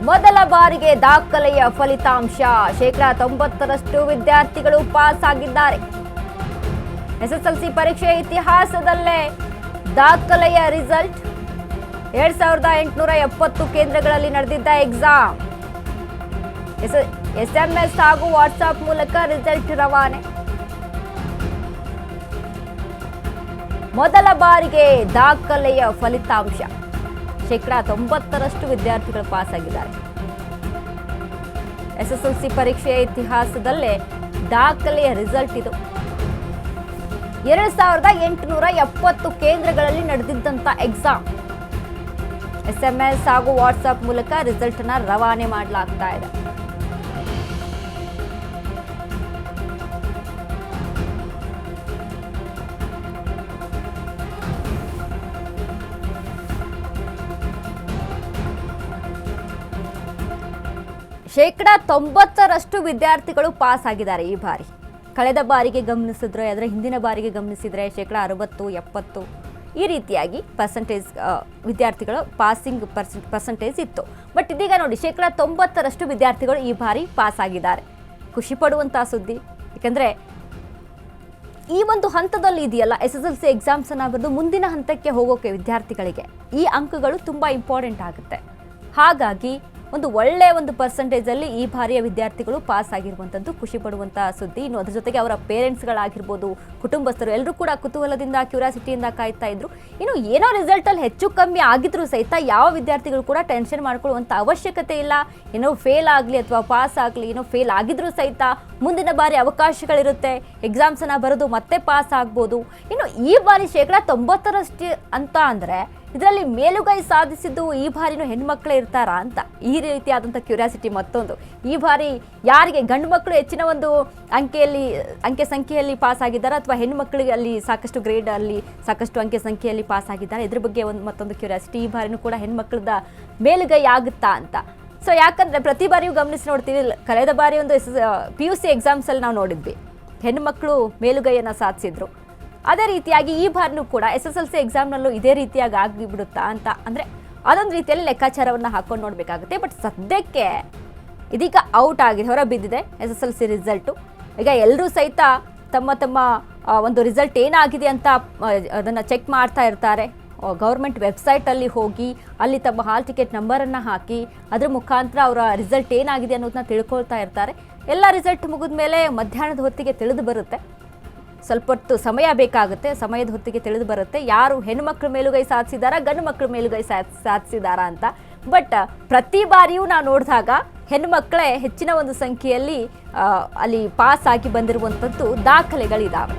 ಮೊದಲ ಬಾರಿಗೆ ದಾಖಲೆಯ ಫಲಿತಾಂಶ 90% ವಿದ್ಯಾರ್ಥಿಗಳು ಪಾಸ್ ಆಗಿದ್ದಾರೆ. ಎಸ್ಎಸ್ಎಲ್ಸಿ ಪರೀಕ್ಷೆ ಇತಿಹಾಸದಲ್ಲೇ ದಾಖಲೆಯ ರಿಸಲ್ಟ್ 2870 ಕೇಂದ್ರಗಳಲ್ಲಿ ನಡೆದಿದ್ದ ಎಕ್ಸಾಮ್. ಎಸ್ಎಂಎಸ್ ಹಾಗೂ ವಾಟ್ಸ್ಆಪ್ ಮೂಲಕ ರಿಸಲ್ಟ್ ರವಾನೆ. ಮೊದಲ ಬಾರಿಗೆ ದಾಖಲೆಯ ಫಲಿತಾಂಶ 90% ವಿದ್ಯಾರ್ಥಿಗಳು ಪಾಸ್ ಆಗಿದ್ದಾರೆ. ಎಸ್ಎಸ್ಎಲ್ಸಿ ಪರೀಕ್ಷೆಯ ಇತಿಹಾಸದಲ್ಲೇ ದಾಖಲೆಯ ರಿಸಲ್ಟ್ ಇದು. 2870 ಕೇಂದ್ರಗಳಲ್ಲಿ ನಡೆದಿದ್ದಂತ ಎಕ್ಸಾಮ್. ಎಸ್ಎಂಎಸ್ ಹಾಗೂ ವಾಟ್ಸ್ಆಪ್ ಮೂಲಕ ರಿಸಲ್ಟ್ ಅನ್ನ ರವಾನೆ ಮಾಡಲಾಗ್ತಾ ಇದೆ. ಶೇಕಡ 90% ವಿದ್ಯಾರ್ಥಿಗಳು ಪಾಸ್ ಆಗಿದ್ದಾರೆ ಈ ಬಾರಿ. ಕಳೆದ ಬಾರಿಗೆ ಗಮನಿಸಿದ್ರೆ, ಅದರ ಹಿಂದಿನ ಬಾರಿಗೆ ಗಮನಿಸಿದ್ರೆ ಶೇಕಡ 60, 70 ಈ ರೀತಿಯಾಗಿ ಪರ್ಸೆಂಟೇಜ್ ವಿದ್ಯಾರ್ಥಿಗಳು ಪಾಸಿಂಗ್ ಪರ್ಸೆಂಟೇಜ್ ಇತ್ತು. ಬಟ್ ಇದೀಗ ನೋಡಿ, ಶೇಕಡ 90% ವಿದ್ಯಾರ್ಥಿಗಳು ಈ ಬಾರಿ ಪಾಸ್ ಆಗಿದ್ದಾರೆ. ಖುಷಿ ಪಡುವಂತಹ ಸುದ್ದಿ. ಯಾಕಂದರೆ ಈ ಒಂದು ಹಂತದಲ್ಲಿ ಇದೆಯಲ್ಲ, SSLC ಎಕ್ಸಾಮ್ಸ್ ಅನ್ನು ಬರೆದು ಮುಂದಿನ ಹಂತಕ್ಕೆ ಹೋಗೋಕೆ ವಿದ್ಯಾರ್ಥಿಗಳಿಗೆ ಈ ಅಂಕಗಳು ತುಂಬ ಇಂಪಾರ್ಟೆಂಟ್ ಆಗುತ್ತೆ. ಹಾಗಾಗಿ ಒಂದು ಒಳ್ಳೆಯ ಒಂದು ಪರ್ಸೆಂಟೇಜಲ್ಲಿ ಈ ಬಾರಿಯ ವಿದ್ಯಾರ್ಥಿಗಳು ಪಾಸ್ ಆಗಿರುವಂಥದ್ದು ಖುಷಿ ಪಡುವಂತಹ ಸುದ್ದಿ. ಇನ್ನು ಅದ್ರ ಜೊತೆಗೆ ಅವರ ಪೇರೆಂಟ್ಸ್ಗಳಾಗಿರ್ಬೋದು, ಕುಟುಂಬಸ್ಥರು ಎಲ್ಲರೂ ಕೂಡ ಕುತೂಹಲದಿಂದ, ಕ್ಯೂರಿಯಾಸಿಟಿಯಿಂದ ಕಾಯ್ತಾ ಇದ್ರು. ಇನ್ನು ಏನೋ ರಿಸಲ್ಟಲ್ಲಿ ಹೆಚ್ಚು ಕಮ್ಮಿ ಆಗಿದ್ರೂ ಸಹಿತ ಯಾವ ವಿದ್ಯಾರ್ಥಿಗಳು ಕೂಡ ಟೆನ್ಷನ್ ಮಾಡ್ಕೊಳ್ಳುವಂಥ ಅವಶ್ಯಕತೆ ಇಲ್ಲ. ಏನೋ ಫೇಲ್ ಆಗಲಿ ಅಥವಾ ಪಾಸ್ ಆಗಲಿ, ಏನೋ ಫೇಲ್ ಆಗಿದ್ರೂ ಸಹಿತ ಮುಂದಿನ ಬಾರಿ ಅವಕಾಶಗಳಿರುತ್ತೆ. ಎಕ್ಸಾಮ್ಸನ್ನು ಬರೆದು ಮತ್ತೆ ಪಾಸ್ ಆಗ್ಬೋದು. ಇನ್ನು ಈ ಬಾರಿ ಶೇಕಡ 90% ಅಂತ ಅಂದರೆ ಇದರಲ್ಲಿ ಮೇಲುಗೈ ಸಾಧಿಸಿದ್ದು ಈ ಬಾರಿನೂ ಹೆಣ್ಮಕ್ಳೇ ಇರ್ತಾರಾ ಅಂತ ಈ ರೀತಿಯಾದಂಥ ಕ್ಯೂರಿಯಾಸಿಟಿ ಮತ್ತೊಂದು. ಈ ಬಾರಿ ಯಾರಿಗೆ ಗಂಡು ಮಕ್ಕಳು ಹೆಚ್ಚಿನ ಒಂದು ಅಂಕೆ ಸಂಖ್ಯೆಯಲ್ಲಿ ಪಾಸ್ ಆಗಿದ್ದಾರೆ ಅಥವಾ ಹೆಣ್ಮಕ್ಳಿಗೆ ಅಲ್ಲಿ ಸಾಕಷ್ಟು ಗ್ರೇಡ್ ಅಲ್ಲಿ ಸಾಕಷ್ಟು ಅಂಕೆ ಸಂಖ್ಯೆಯಲ್ಲಿ ಪಾಸ್ ಆಗಿದ್ದಾರೆ, ಇದ್ರ ಬಗ್ಗೆ ಮತ್ತೊಂದು ಕ್ಯೂರಿಯಾಸಿಟಿ. ಈ ಬಾರಿನೂ ಕೂಡ ಹೆಣ್ಮಕ್ಳದ ಮೇಲುಗೈ ಆಗುತ್ತಾ ಅಂತ. ಸೊ ಯಾಕಂದರೆ ಪ್ರತಿ ಬಾರಿಯೂ ಗಮನಿಸಿ ನೋಡ್ತೀವಿ, ಕಳೆದ ಬಾರಿ ಒಂದು PUC ಎಕ್ಸಾಮ್ಸಲ್ಲಿ ನಾವು ನೋಡಿದ್ವಿ, ಹೆಣ್ಮಕ್ಳು ಮೇಲುಗೈಯನ್ನು ಸಾಧಿಸಿದ್ರು. ಅದೇ ರೀತಿಯಾಗಿ ಈ ಬಾರಿನೂ ಕೂಡ SSLC ಎಕ್ಸಾಮ್ನಲ್ಲೂ ಇದೇ ರೀತಿಯಾಗಿ ಆಗಿಬಿಡುತ್ತಾ ಅಂತ ಅಂದರೆ ಅದೊಂದು ರೀತಿಯಲ್ಲಿ ಲೆಕ್ಕಾಚಾರವನ್ನು ಹಾಕೊಂಡು ನೋಡಬೇಕಾಗುತ್ತೆ. ಬಟ್ ಸದ್ಯಕ್ಕೆ ಇದೀಗ ಔಟ್ ಆಗಿದೆ, ಹೊರ ಬಿದ್ದಿದೆ SSLC ರಿಸಲ್ಟು. ಈಗ ಎಲ್ಲರೂ ಸಹಿತ ತಮ್ಮ ಒಂದು ರಿಸಲ್ಟ್ ಏನಾಗಿದೆ ಅಂತ ಅದನ್ನು ಚೆಕ್ ಮಾಡ್ತಾ ಇರ್ತಾರೆ. ಗೌರ್ಮೆಂಟ್ ವೆಬ್ಸೈಟಲ್ಲಿ ಹೋಗಿ ಅಲ್ಲಿ ತಮ್ಮ ಹಾಲ್ ಟಿಕೆಟ್ ನಂಬರನ್ನು ಹಾಕಿ ಅದರ ಮುಖಾಂತರ ಅವರ ರಿಸಲ್ಟ್ ಏನಾಗಿದೆ ಅನ್ನೋದನ್ನ ತಿಳ್ಕೊಳ್ತಾ ಇರ್ತಾರೆ. ಎಲ್ಲ ರಿಸಲ್ಟ್ ಮುಗಿದ ಮೇಲೆ ಮಧ್ಯಾಹ್ನದ ಹೊತ್ತಿಗೆ ತಿಳಿದು ಬರುತ್ತೆ. ಸ್ವಲ್ಪ ಹೊತ್ತು ಸಮಯ ಬೇಕಾಗುತ್ತೆ, ಸಮಯದ ಹೊತ್ತಿಗೆ ತಿಳಿದು ಬರುತ್ತೆ ಯಾರು ಹೆಣ್ಣುಮಕ್ಳ ಮೇಲುಗೈ ಸಾಧಿಸಿದಾರಾ, ಗಂಡು ಮಕ್ಕಳ ಮೇಲುಗೈ ಸಾಧಿಸಿದಾರಾ ಅಂತ. ಬಟ್ ಪ್ರತಿ ಬಾರಿಯೂ ನಾವು ನೋಡಿದಾಗ ಹೆಣ್ಣುಮಕ್ಕಳೇ ಹೆಚ್ಚಿನ ಒಂದು ಸಂಖ್ಯೆಯಲ್ಲಿ ಅಲ್ಲಿ ಪಾಸ್ ಆಗಿ ಬಂದಿರುವಂಥದ್ದು ದಾಖಲೆಗಳಿದ್ದಾವೆ.